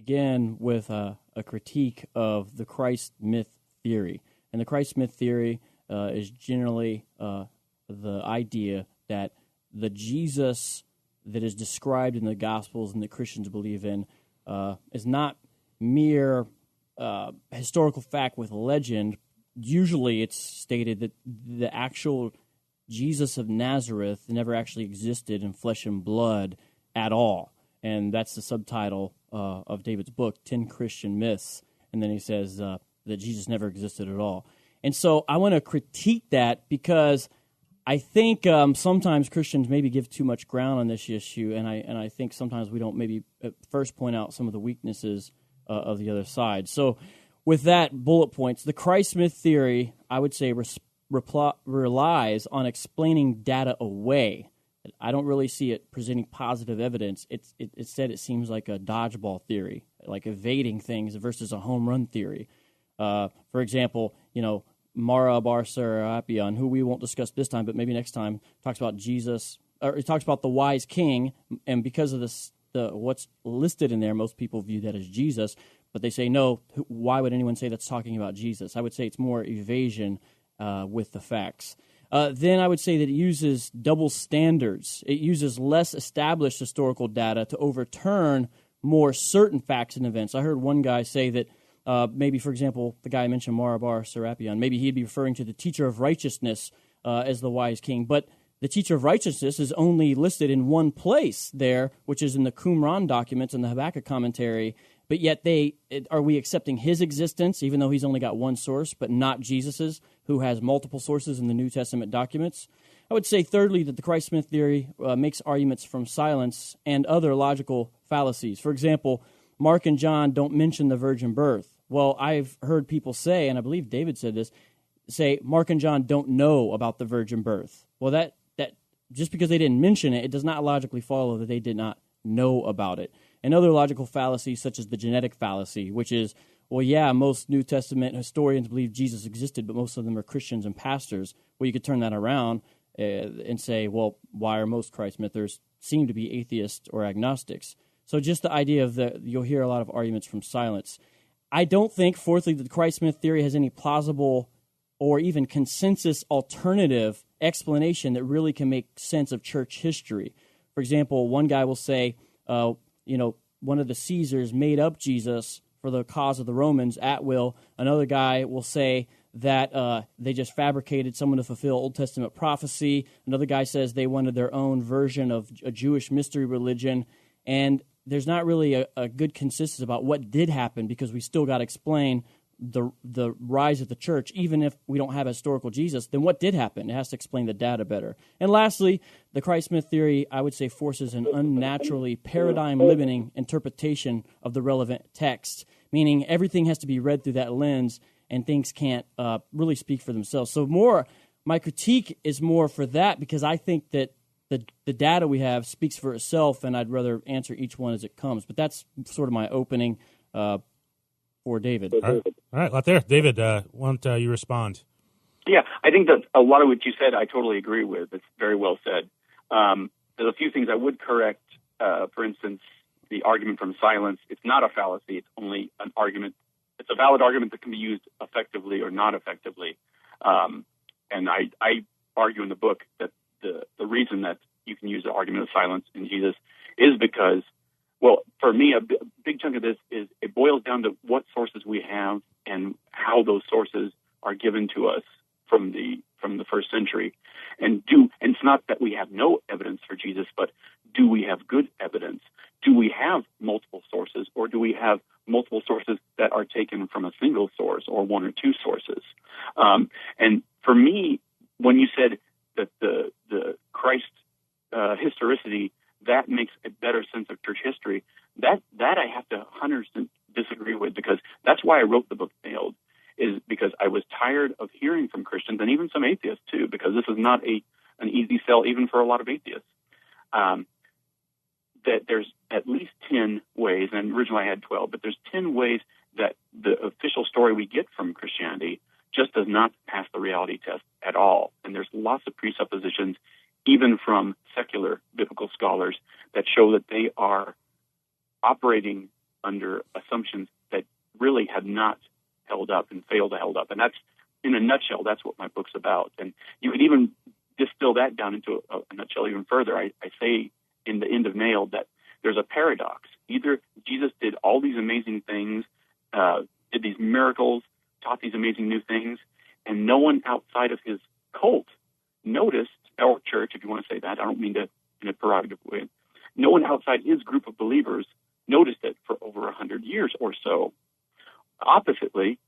begin with a critique of the Christ myth theory. And the Christ myth theory is generally the idea that the Jesus that is described in the Gospels and that Christians believe in is not mere historical fact with legend. Usually it's stated that the actual Jesus of Nazareth never actually existed in flesh and blood at all. And that's the subtitle of David's book, 10 Christian Myths. And then he says that Jesus never existed at all. And so I want to critique that because I think sometimes Christians maybe give too much ground on this issue, and I think sometimes we don't maybe at first point out some of the weaknesses of the other side. So with that, bullet points, the Christ myth theory, I would say, relies on explaining data away. I don't really see it presenting positive evidence. Instead, it seems like a dodgeball theory, like evading things versus a home run theory. For example, Mara bar Serapion, who we won't discuss this time, but maybe next time, talks about Jesus, or it talks about the wise king, and because of this, what's listed in there, most people view that as Jesus, but they say, no, why would anyone say that's talking about Jesus? I would say it's more evasion with the facts. Then I would say that it uses double standards. It uses less established historical data to overturn more certain facts and events. I heard one guy say that maybe, for example, the guy I mentioned, Marabar Serapion, maybe he'd be referring to the teacher of righteousness as the wise king. But the teacher of righteousness is only listed in one place there, which is in the Qumran documents and the Habakkuk commentary. But yet are we accepting his existence, even though he's only got one source, but not Jesus's, who has multiple sources in the New Testament documents? I would say, thirdly, that the Christ myth theory makes arguments from silence and other logical fallacies. For example, Mark and John don't mention the virgin birth. Well, I've heard people say, and I believe David said this, say Mark and John don't know about the virgin birth. Well, that just because they didn't mention it, it does not logically follow that they did not know about it. And other logical fallacies, such as the genetic fallacy, which is, well, yeah, most New Testament historians believe Jesus existed, but most of them are Christians and pastors. Well, you could turn that around and say, well, why are most Christ mythers seem to be atheists or agnostics? So just the idea of you'll hear a lot of arguments from silence. I don't think, fourthly, that the Christ myth theory has any plausible or even consensus alternative explanation that really can make sense of church history. For example, one guy will say, one of the Caesars made up Jesus for the cause of the Romans at will. Another guy will say that they just fabricated someone to fulfill Old Testament prophecy. Another guy says they wanted their own version of a Jewish mystery religion. And there's not really a good consensus about what did happen, because we still got to explain the rise of the church. Even if we don't have a historical Jesus, then what did happen? It has to explain the data better. And lastly, the Christ myth theory, I would say, forces an unnaturally paradigm-limiting interpretation of the relevant text, meaning everything has to be read through that lens, and things can't really speak for themselves. So my critique is more for that, because I think that the data we have speaks for itself, and I'd rather answer each one as it comes. But that's sort of my opening for David. All right, out there. David, why don't you respond? Yeah, I think that a lot of what you said I totally agree with. It's very well said. There's a few things I would correct. For instance, the argument from silence, it's not a fallacy. It's only an argument. It's a valid argument that can be used effectively or not effectively. And I argue in the book that the reason that you can use the argument of silence in Jesus is because, well, for me, a big chunk of this is it boils down to what sources we have and how those sources are given to us from the first century. And it's not that we have no evidence for Jesus, but do we have good evidence? Do we have multiple sources, or do we have multiple sources that are taken from a single source or one or two sources? And for me, when you said that the Christ historicity, that makes a better sense of church history, that I have to 100% disagree with, because that's why I wrote the book Nailed, is because I was tired of hearing from Christians, and even some atheists too, because this is not an easy sell even for a lot of atheists, that there's at least 10 ways, and originally I had 12, but there's 10 ways that the official story we get from Christianity just does not pass the reality test at all. And there's lots of presuppositions, even from secular biblical scholars, that show that they are operating under assumptions that really have not held up and failed to hold up. And that's, in a nutshell, that's what my book's about. And you could even distill that down into a nutshell even further. I say in the end of Nailed that there's a paradox. Either Jesus did all these amazing things, did these miracles, taught these amazing new things, and no one outside of his cult noticed, or church, if you want to say that. I don't mean to in a pejorative way. No one outside his group of believers noticed it for over 100 years or so. Oppositely,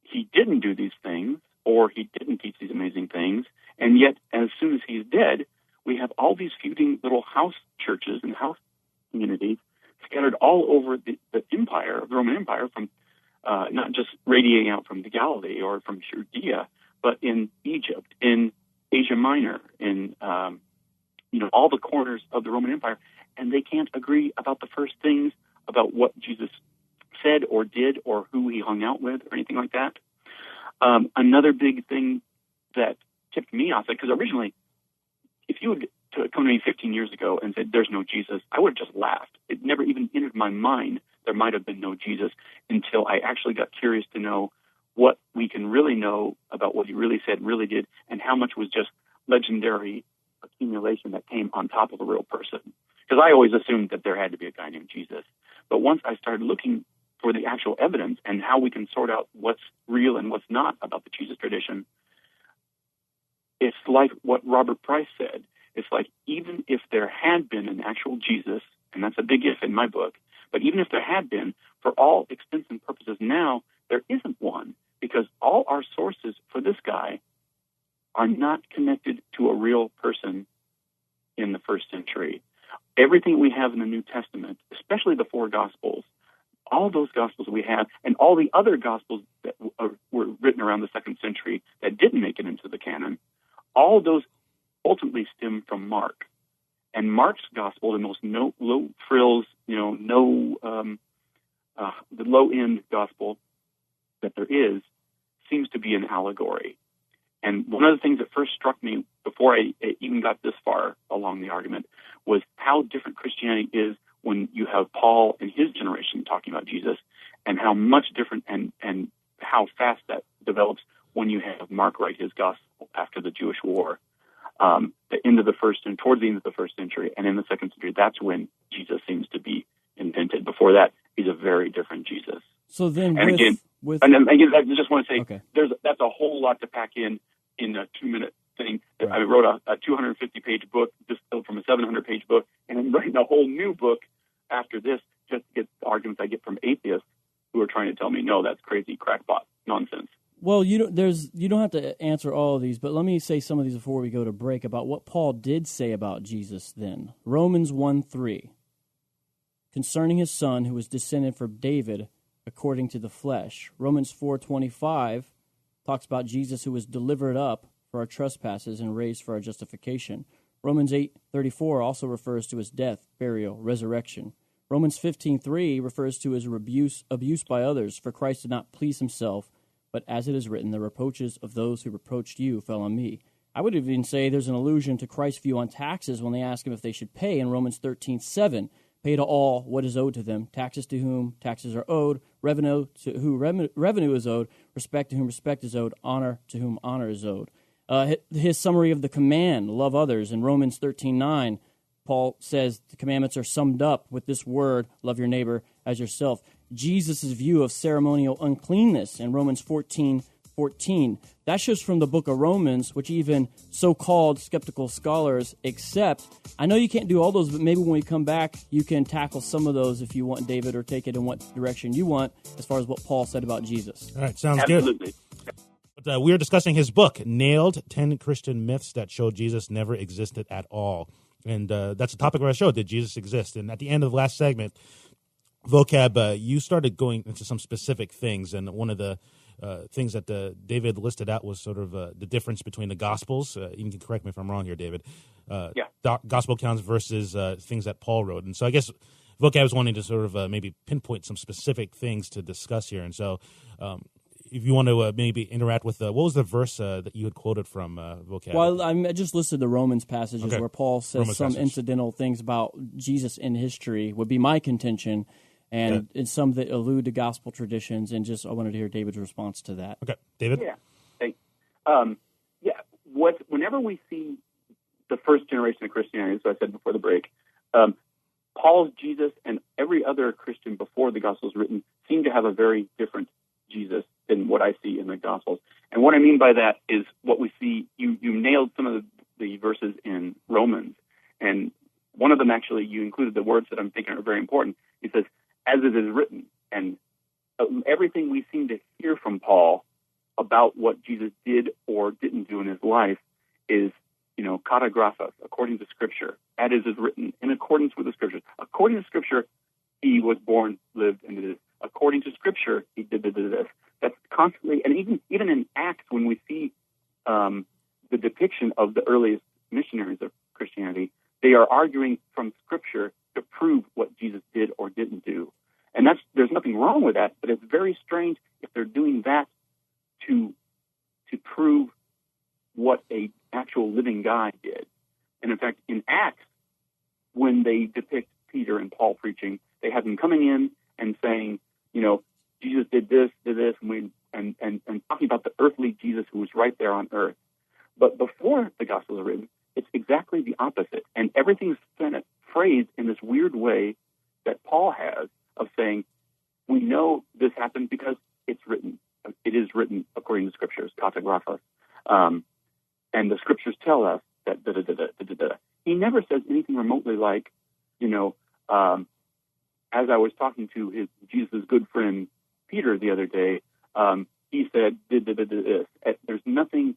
he didn't do these things, or he didn't teach these amazing things, and yet as soon as he's dead, we have all these feuding little house churches and house communities scattered all over the empire, the Roman Empire, from not just radiating out from the Galilee or from Judea, but in Egypt, in Asia Minor, in all the corners of the Roman Empire, and they can't agree about the first things about what Jesus said or did or who he hung out with or anything like that. Another big thing that tipped me off, because originally, if you would come to me 15 years ago and said, there's no Jesus, I would have just laughed. It never even entered my mind there might have been no Jesus until I actually got curious to know what we can really know about what he really said, really did, and how much was just legendary accumulation that came on top of a real person. Because I always assumed that there had to be a guy named Jesus. But once I started looking for the actual evidence and how we can sort out what's real and what's not about the Jesus tradition, it's like what Robert Price said. It's like, even if there had been an actual Jesus, and that's a big if in my book, but even if there had been, for all intents and purposes now, there isn't one, because all our sources for this guy are not connected to a real person in the first century. Everything we have in the New Testament, especially the four Gospels, all those Gospels we have, and all the other Gospels that were written around the second century that didn't make it into the canon, all those ultimately stem from Mark. And Mark's Gospel, the most low frills, the low-end Gospel that there is, seems to be an allegory. And one of the things that first struck me before I even got this far along the argument was how different Christianity is when you have Paul and his generation talking about Jesus, and how much different and how fast that develops when you have Mark write his gospel after the Jewish War, the end of the first and towards the end of the first century, and in the second century, that's when Jesus seems to be invented. Before that, he's a very different Jesus. So then, and again, I just want to say, okay, that's a whole lot to pack in a 2-minute thing. Right. I wrote a 250-page book distilled from a 700-page book, and I'm writing a whole new book after this just to get the arguments I get from atheists who are trying to tell me, no, that's crazy crackpot nonsense. Well, you don't have to answer all of these, but let me say some of these before we go to break about what Paul did say about Jesus then. Romans 1:3, concerning his son who was descended from David according to the flesh. Romans 4:25 talks about Jesus who was delivered up for our trespasses and raised for our justification. Romans 8:34 also refers to his death, burial, resurrection. Romans 15:3 refers to his abuse by others, for Christ did not please himself, but as it is written, the reproaches of those who reproached you fell on me. I would even say there's an allusion to Christ's view on taxes when they ask him if they should pay in Romans 13:7. Pay to all what is owed to them, taxes to whom taxes are owed, revenue to whom revenue is owed, respect to whom respect is owed, honor to whom honor is owed. His summary of the command, love others, in Romans 13:9, Paul says the commandments are summed up with this word, love your neighbor as yourself. Jesus' view of ceremonial uncleanness in Romans 14:14. That shows from the book of Romans, which even so-called skeptical scholars accept. I know you can't do all those, but maybe when we come back, you can tackle some of those if you want, David, or take it in what direction you want as far as what Paul said about Jesus. All right, sounds Absolutely. good. But we're discussing his book, Nailed, 10 Christian Myths That Show Jesus Never Existed at All. And that's the topic of our show, did Jesus exist? And at the end of the last segment, Vocab, you started going into some specific things, and one of the things that David listed out was sort of the difference between the Gospels. You can correct me if I'm wrong here, David. Gospel accounts versus things that Paul wrote. And so I guess Vocab was wanting to sort of maybe pinpoint some specific things to discuss here. And so if you want to maybe interact with what was the verse that you had quoted from Vocab? Well, I just listed the Romans passages where Paul says Romans some passage. incidental things about Jesus in history would be my contention. and some that allude to gospel traditions. And I wanted to hear David's response to that. Okay, David? Yeah. Thanks. Whenever we see the first generation of Christianity, as I said before the break, Paul's Jesus and every other Christian before the Gospels written seem to have a very different Jesus than what I see in the Gospels. And what I mean by that is what we see, you nailed some of the verses in Romans, and one of them actually, you included the words that I'm thinking are very important. He says, as it is written, and everything we seem to hear from Paul about what Jesus did or didn't do in his life is, katagraphos, according to Scripture, as it is written, in accordance with the Scriptures. According to Scripture, he was born, lived, and did this. According to Scripture, he did this. That's constantly, and even in Acts, when we see the depiction of the earliest missionaries of Christianity, they are arguing from Scripture to prove what Jesus did or didn't do. And there's nothing wrong with that, but it's very strange if they're doing that to prove what a actual living guy did. And in fact, in Acts, when they depict Peter and Paul preaching, they have them coming in and saying, Jesus did this, and talking about the earthly Jesus who was right there on earth. But before the Gospels are written, it's exactly the opposite. And everything's kind of phrased in this weird way that Paul has of saying, we know this happened because it's written. It is written according to Scriptures, katagraphos. And the Scriptures tell us that da-da-da-da-da-da-da. He never says anything remotely like, as I was talking to Jesus' good friend Peter the other day, he said, this. There's nothing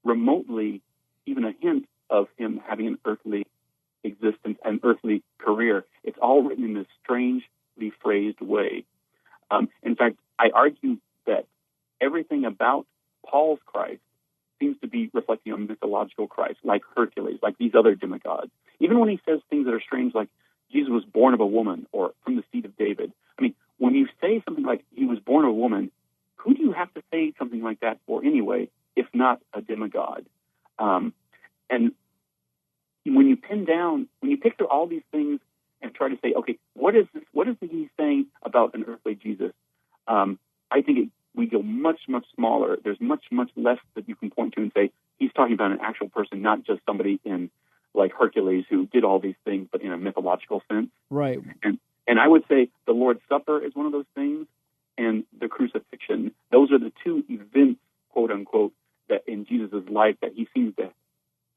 remotely, even a hint of him having an earthly existence, an earthly career. It's all written in this strangely phrased way. In fact, I argue that everything about Paul's Christ seems to be reflecting a mythological Christ, like Hercules, like these other demigods. Even when he says things that are strange, like Jesus was born of a woman or from the seed of David. I mean, when you say something like he was born of a woman, who do you have to say something like that for anyway, if not a demigod? And when you pick through all these things and try to say, okay, what is he saying about an earthly Jesus? I think we go much, much smaller. There's much, much less that you can point to and say, he's talking about an actual person, not just somebody in like Hercules who did all these things, but in a mythological sense. Right. And I would say the Lord's Supper is one of those things, and the crucifixion. Those are the two events, quote unquote, that in Jesus' life that he seems to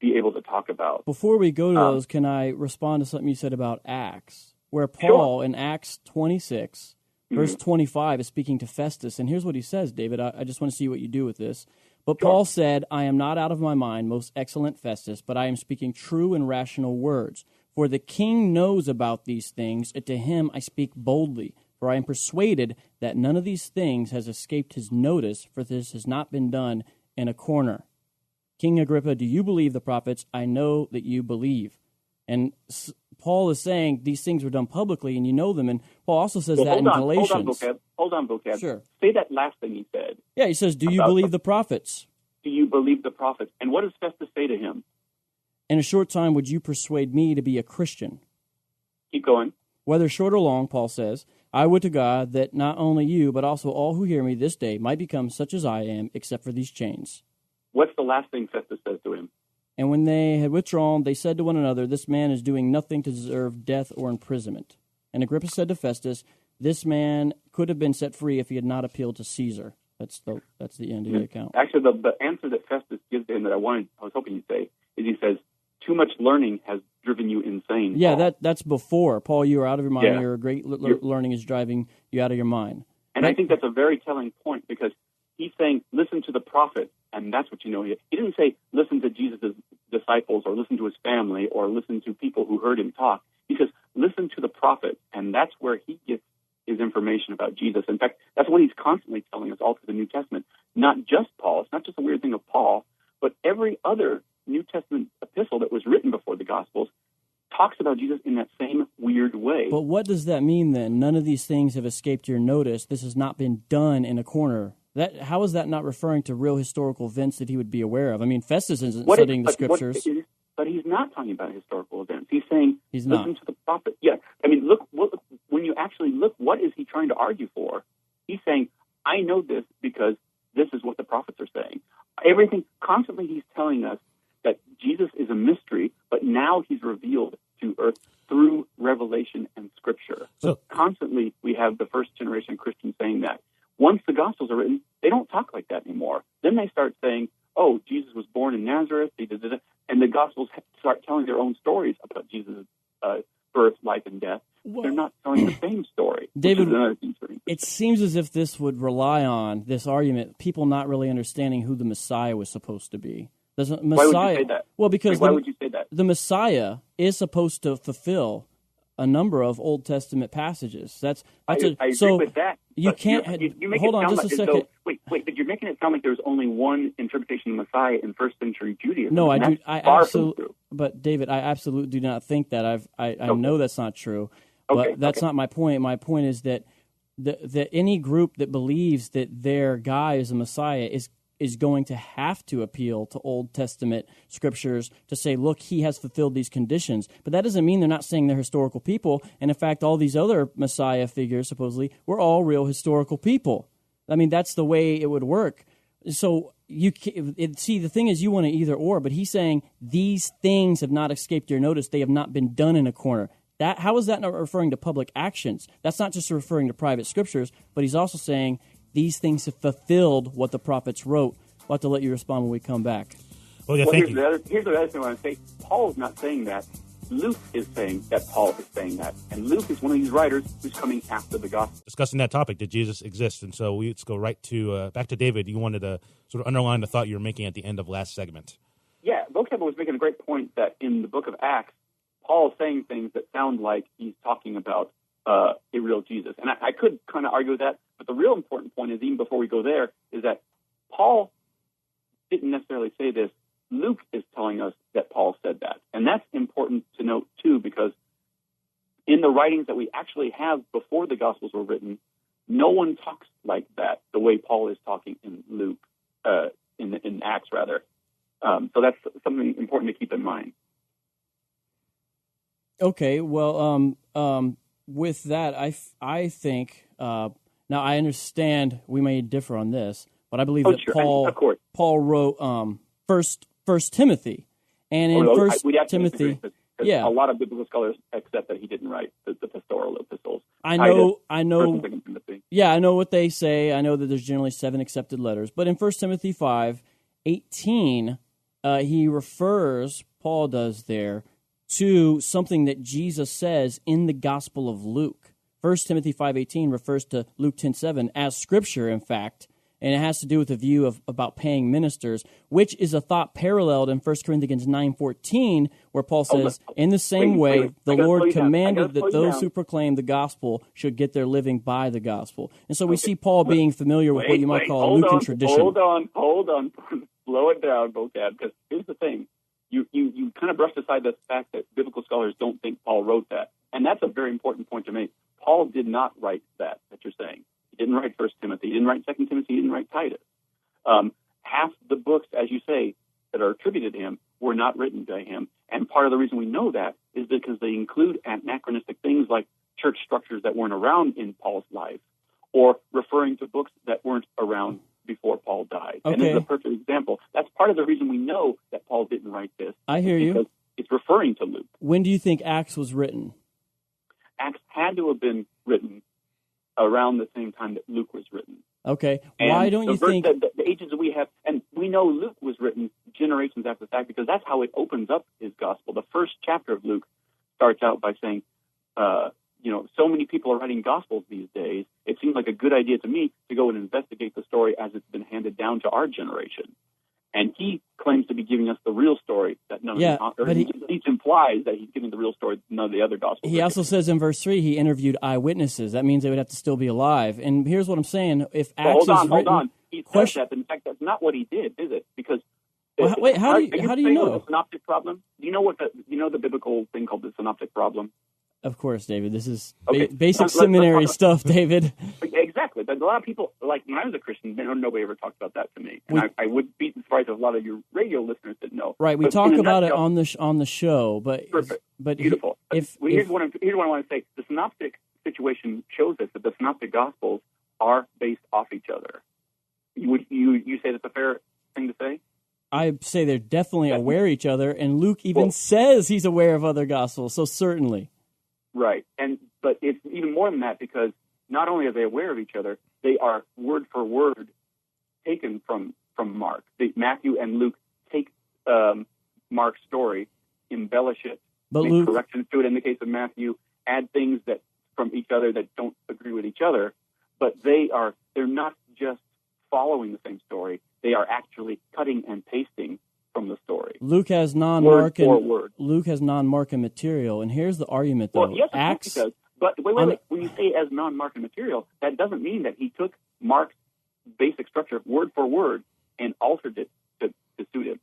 be able to talk about. Before we go to those, can I respond to something you said about Acts, where Paul in Acts 26, verse 25 is speaking to Festus, and here's what he says, David. I just want to see what you do with this. But Paul said, I am not out of my mind, most excellent Festus, but I am speaking true and rational words. For the king knows about these things, and to him I speak boldly. For I am persuaded that none of these things has escaped his notice, for this has not been done in a corner. King Agrippa, do you believe the prophets? I know that you believe. And Paul is saying these things were done publicly, and you know them. And Paul also says that in Galatians. Hold on, Vocab. Sure. Say that last thing he said. Yeah, he says, do you believe the prophets? Do you believe the prophets? And what does Festus say to him? In a short time, would you persuade me to be a Christian? Keep going. Whether short or long, Paul says, I would to God that not only you, but also all who hear me this day might become such as I am, except for these chains. What's the last thing Festus says to him? And when they had withdrawn, they said to one another, this man is doing nothing to deserve death or imprisonment. And Agrippa said to Festus, this man could have been set free if he had not appealed to Caesar. That's the end of the account. Actually, the answer that Festus gives to him that I was hoping you'd say, is he says, too much learning has driven you insane. Yeah, Paul. that's before. Paul, you are out of your mind. Yeah. Your great learning is driving you out of your mind. And I think that's a very telling point, because he's saying, listen to the prophet, and that's what you know. He didn't say, listen to Jesus' disciples, or listen to his family, or listen to people who heard him talk. He says, listen to the prophet, and that's where he gets his information about Jesus. In fact, that's what he's constantly telling us all through the New Testament. Not just Paul. It's not just a weird thing of Paul, but every other New Testament epistle that was written before the Gospels talks about Jesus in that same weird way. But what does that mean then? None of these things have escaped your notice. This has not been done in a corner. How is that not referring to real historical events that he would be aware of? I mean, Festus isn't studying the Scriptures. But he's not talking about historical events. He's saying, he's listen not. to the prophet. Yeah, I mean, look, when when you actually look, what is he trying to argue for? He's saying, I know this because this is what the prophets are saying. Everything, constantly he's telling us that Jesus is a mystery, but now he's revealed to earth through revelation and Scripture. So constantly we have the first generation Christians saying that. Once the Gospels are written, they don't talk like that anymore. Then they start saying, oh, Jesus was born in Nazareth, and the Gospels start telling their own stories about Jesus' birth, life, and death. Well, they're not telling the same story. David, it seems as if this would rely on, this argument, people not really understanding who the Messiah was supposed to be. Messiah, why would you say that? Well, because why would you say that? The Messiah is supposed to fulfill a number of Old Testament passages. I agree with that. You can't. Hold on just a second. Wait, but you're making it sound like there's only one interpretation of the Messiah in first century Judaism. No, I do. I absolutely. But David, I absolutely do not think that. I know that's not true. But that's not my point. My point is that any group that believes that their guy is a Messiah is going to have to appeal to Old Testament scriptures to say, look, he has fulfilled these conditions. But that doesn't mean they're not saying they're historical people. And in fact, all these other Messiah figures, supposedly, were all real historical people. I mean, that's the way it would work. So see, the thing is, you want to either or, but he's saying these things have not escaped your notice. They have not been done in a corner. How is that not referring to public actions? That's not just referring to private scriptures, but he's also saying these things have fulfilled what the prophets wrote. We'll have to let you respond when we come back. Here's the other thing I want to say. Paul is not saying that. Luke is saying that Paul is saying that. And Luke is one of these writers who's coming after the gospel. Discussing that topic, did Jesus exist? And so let's go right to back to David. You wanted to sort of underline the thought you were making at the end of last segment. Yeah, Vocab was making a great point that in the book of Acts, Paul is saying things that sound like he's talking about a real Jesus. And I could kind of argue with that, but the real important point is, even before we go there, is that Paul didn't necessarily say this. Luke is telling us that Paul said that. And that's important to note, too, because in the writings that we actually have before the Gospels were written, no one talks like that, the way Paul is talking in Luke, in Acts, rather. So that's something important to keep in mind. Okay, well, with that, I think, now I understand we may differ on this, but I believe that sure. Paul wrote First Timothy, and in First Timothy, a lot of biblical scholars accept that he didn't write the pastoral epistles. I know. Yeah, I know what they say. I know that there's generally 7 accepted letters, but in 1 Timothy 5:18, Paul does there, to something that Jesus says in the Gospel of Luke. 1 Timothy 5:18 refers to Luke 10:7 as Scripture, in fact, and it has to do with the view about paying ministers, which is a thought paralleled in 1 Corinthians 9:14, where Paul says, in the same way, the Lord commanded that those who proclaim the gospel should get their living by the gospel. And so we see Paul being familiar with what you might call Lutheran tradition. Hold on. Slow it down, Vocab, because here's the thing. You kind of brushed aside the fact that biblical scholars don't think Paul wrote that. And that's a very important point to make. Paul did not write that you're saying. He didn't write 1 Timothy. He didn't write 2 Timothy. He didn't write Titus. Half the books, as you say, that are attributed to him were not written by him. And part of the reason we know that is because they include anachronistic things like church structures that weren't around in Paul's life, or referring to books that weren't around before Paul died. Okay. And this is a perfect example. That's part of the reason we know that Paul didn't write this. I hear you. Because it's referring to Luke. When do you think Acts was written? Acts had to have been written around the same time that Luke was written. Okay. And why don't you think... The ages that we have, and we know Luke was written generations after the fact because that's how it opens up his gospel. The first chapter of Luke starts out by saying, so many people are writing gospels these days, it seems like a good idea to me to go and investigate the story as it's been handed down to our generation. And he claims to be giving us the real story that none of the others. He implies that he's giving the real story none of the other gospels. He also says in verse 3 he interviewed eyewitnesses. That means they would have to still be alive. And here's what I'm saying: if Acts is written, hold on. He says that, but in fact, that's not what he did, is it? Because wait, how do you know the synoptic problem? Do you know the biblical thing called the synoptic problem? Of course, David. This is basic seminary stuff, David. Exactly. But a lot of people, like when I was a Christian, nobody ever talked about that to me. And I would be surprised if a lot of your radio listeners didn't know. Right. We talk about it on the show, but perfect. But beautiful. Here's what I want to say. The synoptic situation shows us that the Synoptic Gospels are based off each other. You say that's a fair thing to say? I say they're definitely aware of each other, and Luke even says he's aware of other Gospels, so certainly. Right, but it's even more than that, because not only are they aware of each other, they are word for word taken from Mark. Matthew and Luke take Mark's story, embellish it, make corrections to it in the case of Matthew, add things that from each other that don't agree with each other, but they're not just following the same story, they are actually cutting and pasting from the story. Luke has non-Markan material, and here's the argument, though. Well, yes, Acts, he does. But wait. When you say as non-Markan material, that doesn't mean that he took Mark's basic structure word for word and altered it to suit him.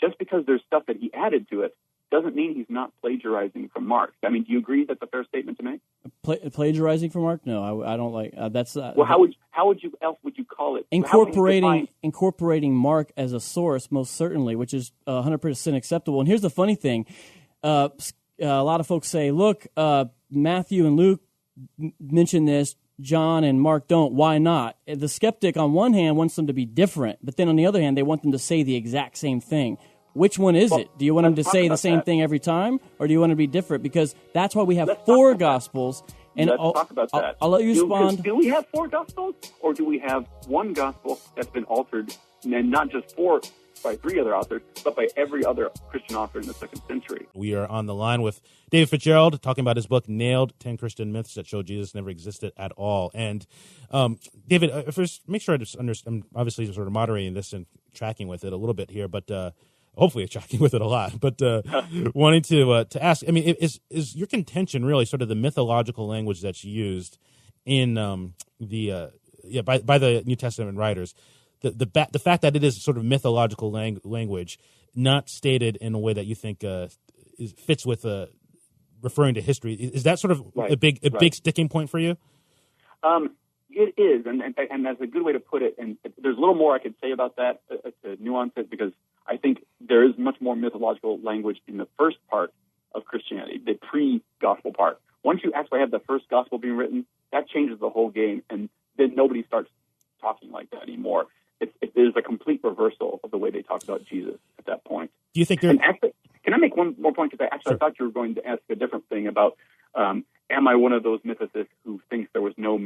Just because there's stuff that he added to it doesn't mean he's not plagiarizing from Mark. I mean, do you agree that's a fair statement to make? Plagiarizing from Mark? No, I don't like that's. Well, how would you call it? Incorporating Mark as a source, most certainly, which is 100% acceptable. And here's the funny thing: a lot of folks say, "Look, Matthew and Luke mention this, John and Mark don't. Why not?" The skeptic, on one hand, wants them to be different, but then on the other hand, they want them to say the exact same thing. Which one is it? Do you want them to say the same thing every time, or do you want them to be different? Because that's why we have four Gospels. And let's talk about that. I'll let you respond. Do we have four Gospels, or do we have one Gospel that's been altered, and not just by three other authors, but by every other Christian author in the 2nd century? We are on the line with David Fitzgerald, talking about his book, Nailed, 10 Christian Myths That Show Jesus Never Existed at All. And David, first, make sure I just understand. I'm obviously sort of moderating this and tracking with it a little bit here, but hopefully tracking with it a lot. But wanting to ask, I mean, is your contention really sort of the mythological language that's used in by the New Testament writers? The fact that it is sort of mythological language, not stated in a way that you think fits with referring to history, is that sort of a big sticking point for you? It is, and that's a good way to put it. And there's a little more I could say about that to nuance it, because I think there is much more mythological language in the first part of Christianity, the pre-gospel part. Once you actually have the first gospel being written, that changes the whole game, and then nobody starts talking like that anymore. There's a complete reversal of the way they talk about Jesus at that point. Do you think And actually, can I make one more point? Because I thought you were going to ask a different thing about, am I one of those mythicists who thinks there was no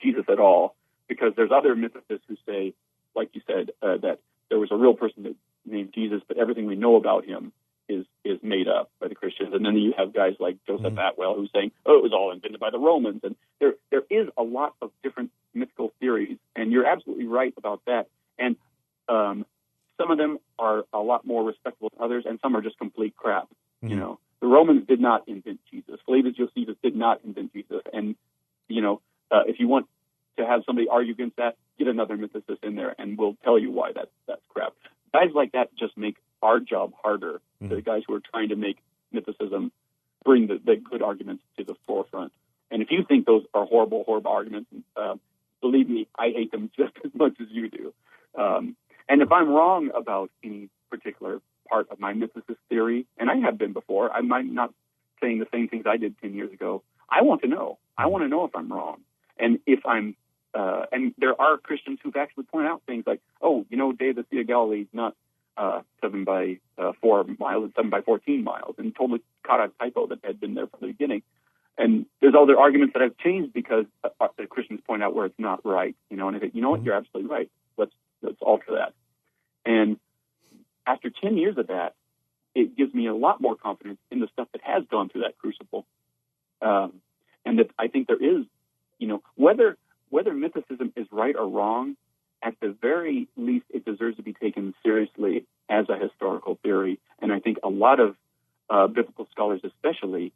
Jesus at all? Because there's other mythicists who say, like you said, that there was a real person named Jesus, but everything we know about him is made up by the Christians. And then you have guys like Joseph Atwell who's saying, it was all invented by the Romans. And there is a lot of different mythical theories, and you're absolutely right about that. And some of them are a lot more respectable than others, and some are just complete crap. Mm-hmm. You know, the Romans did not invent Jesus. Flavius Josephus did not invent Jesus. And, if you want to have somebody argue against that, get another mythicist in there, and we'll tell you why that's crap. Guys like that just make our job harder. Mm-hmm. The guys who are trying to make mythicism bring the good arguments to the forefront. And if you think those are horrible arguments, believe me, I hate them just as much as you do. And if I'm wrong about any particular part of my mythicist theory, and I have been before, I might not saying the same things I did 10 years ago. I want to know. I want to know if I'm wrong. And if I'm, and there are Christians who've actually pointed out things like, Day of the Sea of Galilee is not 7 by 4 miles, it's 7 by 14 miles, and totally caught a typo that had been there from the beginning. And there's other arguments that have changed because the Christians point out where it's not right, and I think, what, you're absolutely right. Let's alter that. And after 10 years of that, it gives me a lot more confidence in the stuff that has gone through that crucible. And that I think there is, whether mythicism is right or wrong, at the very least, it deserves to be taken seriously as a historical theory. And I think a lot of biblical scholars, especially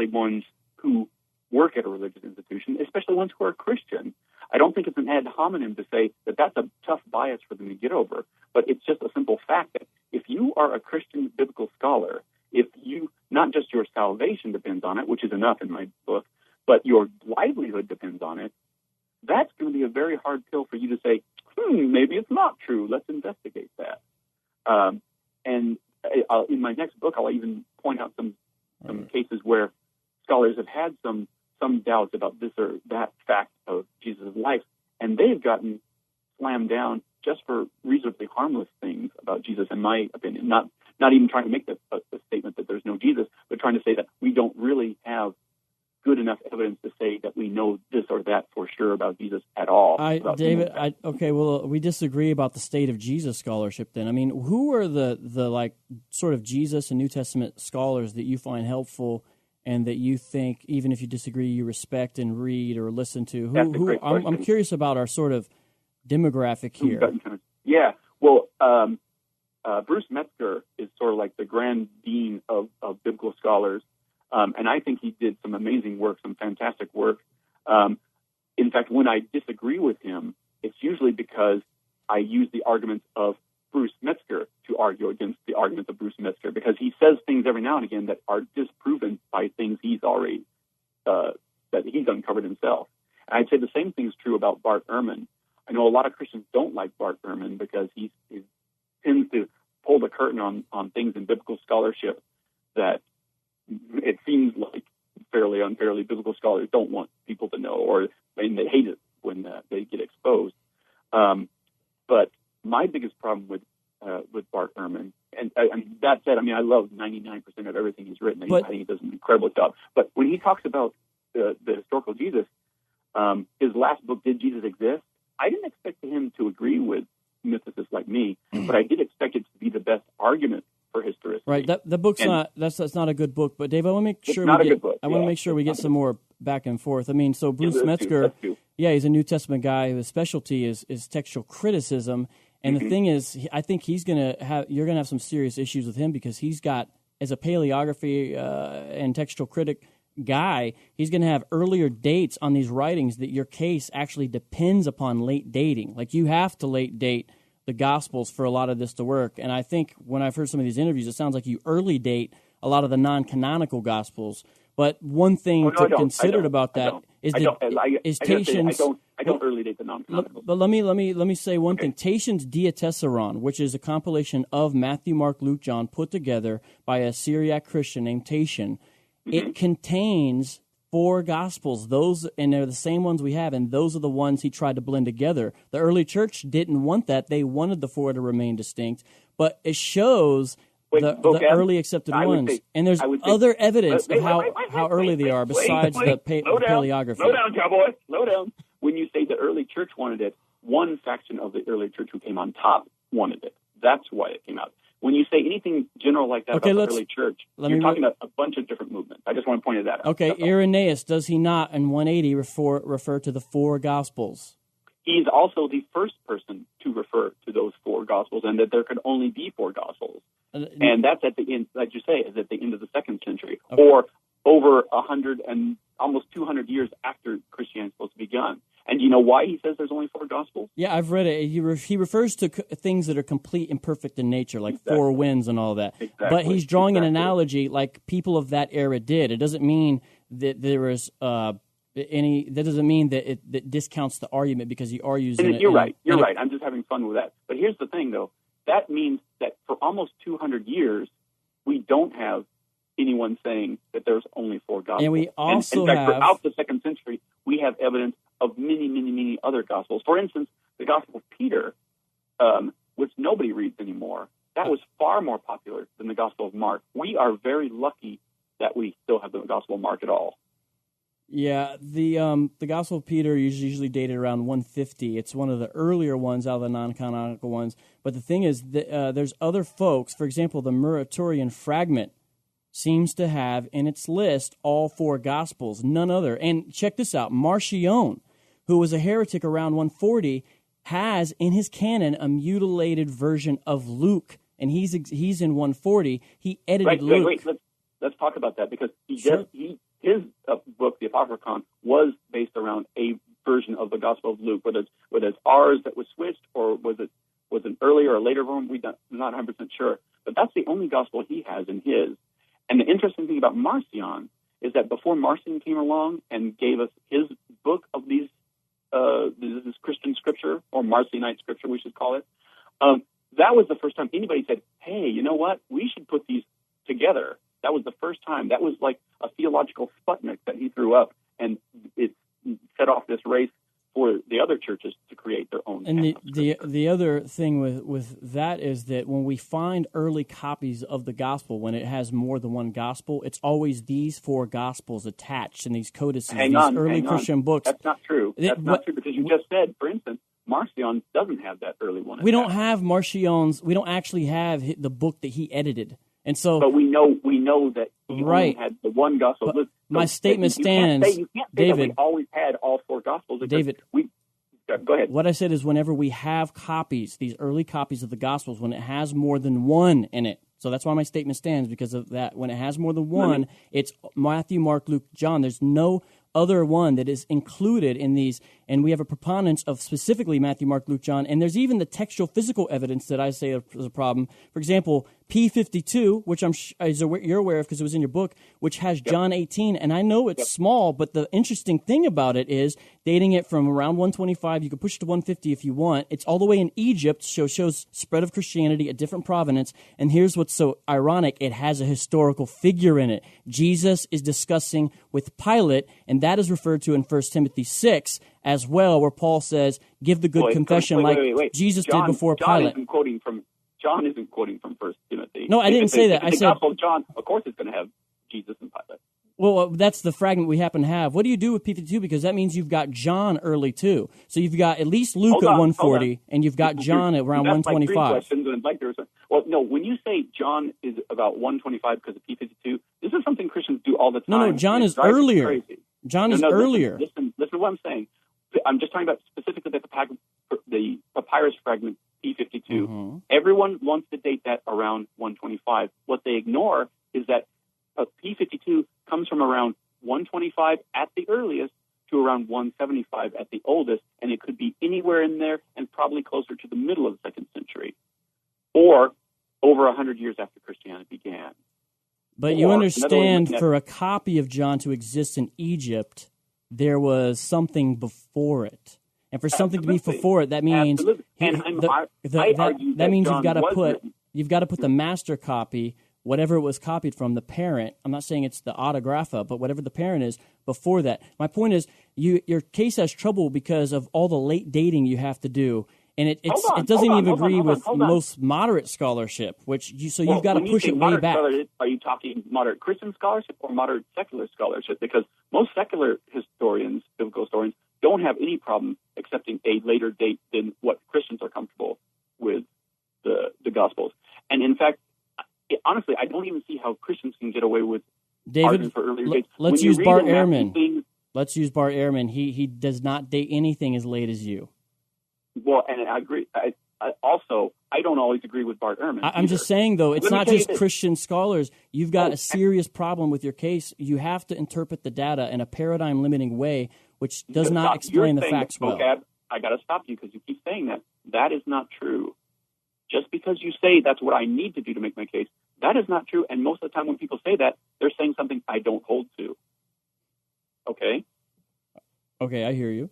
ones who work at a religious institution, especially ones who are Christian, I don't think it's an ad hominem to say that that's a tough bias for them to get over. But it's just a simple fact that if you are a Christian biblical scholar, if you, not just your salvation depends on it, which is enough in my book, but your livelihood depends on it, that's going to be a very hard pill for you to say, maybe it's not true. Let's investigate that. And in my next book, I'll even point out some cases where scholars have had some doubts about this or that fact of Jesus' life, and they've gotten slammed down just for reasonably harmless things about Jesus, in my opinion. Not even trying to make the statement that there's no Jesus, but trying to say that we don't really have good enough evidence to say that we know this or that for sure about Jesus at all. Okay, well, we disagree about the state of Jesus scholarship then. I mean, who are the like sort of Jesus and New Testament scholars that you find helpful and that you think, even if you disagree, you respect and read or listen to? I'm curious about our sort of demographic here. Yeah, well, Bruce Metzger is sort of like the grand dean of biblical scholars. And I think he did some amazing work, some fantastic work. In fact, when I disagree with him, it's usually because I use the arguments of Bruce Metzger to argue against the arguments of Bruce Metzger, because he says things every now and again that are disproven by things he's already, that he's uncovered himself. And I'd say the same thing's true about Bart Ehrman. I know a lot of Christians don't like Bart Ehrman because he tends to pull the curtain on things in biblical scholarship that it seems like fairly unfairly biblical scholars don't want people to know, or they hate it when they get exposed. But my biggest problem with Bart Ehrman, and that said, I mean, I love 99% of everything he's written. I think he does an incredible job. But when he talks about the historical Jesus, his last book, Did Jesus Exist? I didn't expect him to agree with mythicists like me, but I did expect it to be the best argument for historicity. Right. The book's that's not a good book. But Dave, I want to make sure we get some more back and forth. I mean, so Bruce Metzger, he's a New Testament guy. His specialty is textual criticism. And the thing is, I think you're going to have some serious issues with him, because he's got, as a paleography and textual critic guy, he's going to have earlier dates on these writings that your case actually depends upon late dating. Like, you have to late date the Gospels for a lot of this to work. And I think when I've heard some of these interviews, it sounds like you early date a lot of the non-canonical Gospels. But one thing to consider about that is Tatian's. I don't early date the non-canonical. But let me say one thing. Tatian's Diatessaron, which is a compilation of Matthew, Mark, Luke, John put together by a Syriac Christian named Tatian, it contains 4 Gospels. And they're the same ones we have, and those are the ones he tried to blend together. The early church didn't want that. They wanted the 4 to remain distinct. But it shows the early accepted ones. And there's other evidence of how early they are besides the paleography. Slow down, cowboy. Slow down. When you say the early church wanted it, one faction of the early church who came on top wanted it. That's why it came out. When you say anything general like that about the early church, you're talking about a bunch of different movements. I just want to point that out. Okay, Irenaeus, does he not in 180 refer to the 4 Gospels? He's also the first person to refer to those 4 Gospels, and that there could only be 4 Gospels. And that's at the end, like you say, is at the end of the 2nd century, or over 100 and almost 200 years after Christianity was supposed to be begun. And do you know why he says there's only 4 Gospels? Yeah, I've read it. He refers to things that are complete and perfect in nature, like 4 winds and all that. Exactly. But he's drawing an analogy like people of that era did. It doesn't mean that there is that doesn't mean that that discounts the argument, because he argues. You're right. I'm just having fun with that. But here's the thing, though. That means that for almost 200 years, we don't have anyone saying that there's only 4 Gospels. And we also in fact, throughout the 2nd century, we have evidence of many, many, many other Gospels. For instance, the Gospel of Peter, which nobody reads anymore, that was far more popular than the Gospel of Mark. We are very lucky that we still have the Gospel of Mark at all. Yeah, the Gospel of Peter is usually dated around 150. It's one of the earlier ones out of the non-canonical ones. But the thing is, there's other folks. For example, the Muratorian Fragment seems to have in its list all 4 Gospels, none other. And check this out, Marcion, who was a heretic around 140, has in his canon a mutilated version of Luke, and he's in 140. He edited Luke. Wait. Let's talk about that, because his book, the Apocryphon, was based around a version of the Gospel of Luke. Whether it's ours that was switched, or was an earlier or later one, we're not 100% sure. But that's the only Gospel he has in his. And the interesting thing about Marcion is that before Marcion came along and gave us his book of this Christian scripture, or Marcionite scripture, we should call it, that was the first time anybody said, hey, you know what? We should put these together That was the first time. That was like a theological Sputnik that he threw up, and it set off this race for the other churches to create their own. And the other thing with that is that when we find early copies of the gospel, when it has more than one gospel, it's always these 4 gospels attached in these codices, early Christian books. That's not true. That's not true, because you just said, for instance, Marcion doesn't have that early one. We don't have Marcion's. We don't actually have the book that he edited, and so. But we know that he only had the one gospel. But my statement stands, you can't say David. that we always had all 4 gospels. David, go ahead. What I said is, whenever we have copies, these early copies of the gospels, when it has more than one in it. So that's why my statement stands, because of that. When it has more than one, it's Matthew, Mark, Luke, John. There's no other one that is included in these, and we have a preponderance of specifically Matthew, Mark, Luke, John, and there's even the textual physical evidence that I say is a problem. For example, P52, which you're aware of because it was in your book, which has John 18, and I know it's small, but the interesting thing about it is dating it from around 125, you can push it to 150 if you want. It's all the way in Egypt, so shows spread of Christianity, a different provenance, and here's what's so ironic, it has a historical figure in it. Jesus is discussing with Pilate, and that is referred to in 1 Timothy 6 as well, where Paul says, give the good confession like Jesus did before Pilate. John isn't quoting from 1 Timothy. No, I didn't say that. I said, Gospel of John, of course, it's going to have Jesus and Pilate. Well, that's the fragment we happen to have. What do you do with P52? Because that means you've got John early, too. So you've got at least Luke at 140, and you've got John at around 125. Well, no, when you say John is about 125 because of P52, this is something Christians do all the time. No, John is earlier. John is earlier. Listen to what I'm saying. I'm just talking about specifically the papyrus fragment P52. Mm-hmm. Everyone wants to date that around 125. What they ignore is that P52 comes from around 125 at the earliest to around 175 at the oldest, and it could be anywhere in there and probably closer to the middle of the 2nd century, or over 100 years after Christianity began. But you understand, for a copy of John to exist in Egypt, there was something before it. And for something to be before it, that means that means you've got to put the master copy, whatever it was copied from, the parent. I'm not saying it's the autographa, but whatever the parent is before that. My point is, your case has trouble because of all the late dating you have to do. And it doesn't even agree with most moderate scholarship, you've got to push it way back. Are you talking moderate Christian scholarship or moderate secular scholarship? Because most secular historians, biblical historians, don't have any problem accepting a later date than what Christians are comfortable with the Gospels. And in fact, honestly, I don't even see how Christians can get away with arguing for earlier dates. Let's use Bart Ehrman. Let's use Bart Ehrman. He does not date anything as late as you. Well, and I agree. I don't always agree with Bart Ehrman. I'm just saying, though, it's not just Christian scholars. You've got a serious problem with your case. You have to interpret the data in a paradigm-limiting way, which does not explain the facts well. Vocab, I got to stop you because you keep saying that. That is not true. Just because you say that's what I need to do to make my case, that is not true. And most of the time when people say that, they're saying something I don't hold to. Okay? Okay, I hear you.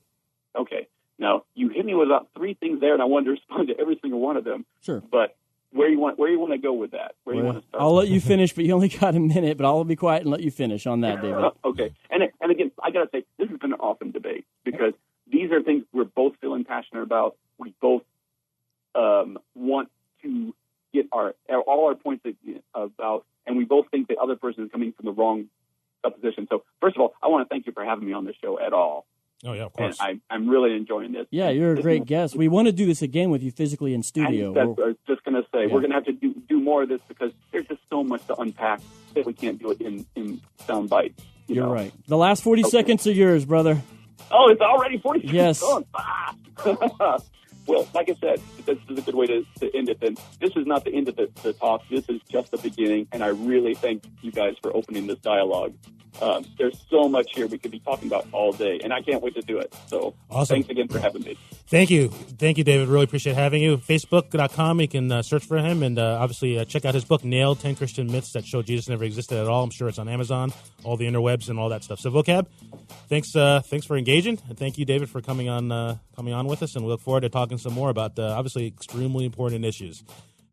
Okay. Now, you hit me with about 3 things there, and I wanted to respond to every single one of them. Sure. But where you want to go with that? Where you want to start? I'll let you finish, but you only got a minute, but I'll be quiet and let you finish on that, David. Okay. And again, I got to say, this has been an awesome debate because these are things we're both feeling passionate about. We both want to get all our points about, and we both think the other person is coming from the wrong supposition. So, first of all, I want to thank you for having me on this show at all. Oh, yeah, of course. And I'm really enjoying this. Yeah, you're a great guest. We want to do this again with you physically in studio. I was just going to say, we're going to have to do more of this because there's just so much to unpack that we can't do it in sound bites. You're right. The last 40 seconds are yours, brother. Oh, it's already 40 seconds? Yes. Well, like I said, this is a good way to end it then. This is not the end of the talk. This is just the beginning, and I really thank you guys for opening this dialogue. There's so much here we could be talking about all day, and I can't wait to do it. So awesome. Thanks again for having me. Thank you, David. Really appreciate having you. Facebook.com, you can search for him, and obviously check out his book, Nailed, 10 Christian Myths That Show Jesus Never Existed at All. I'm sure it's on Amazon, all the interwebs, and all that stuff. So, Vocab, thanks for engaging, and thank you, David, for coming on with us, and we look forward to talking some more about, obviously, extremely important issues.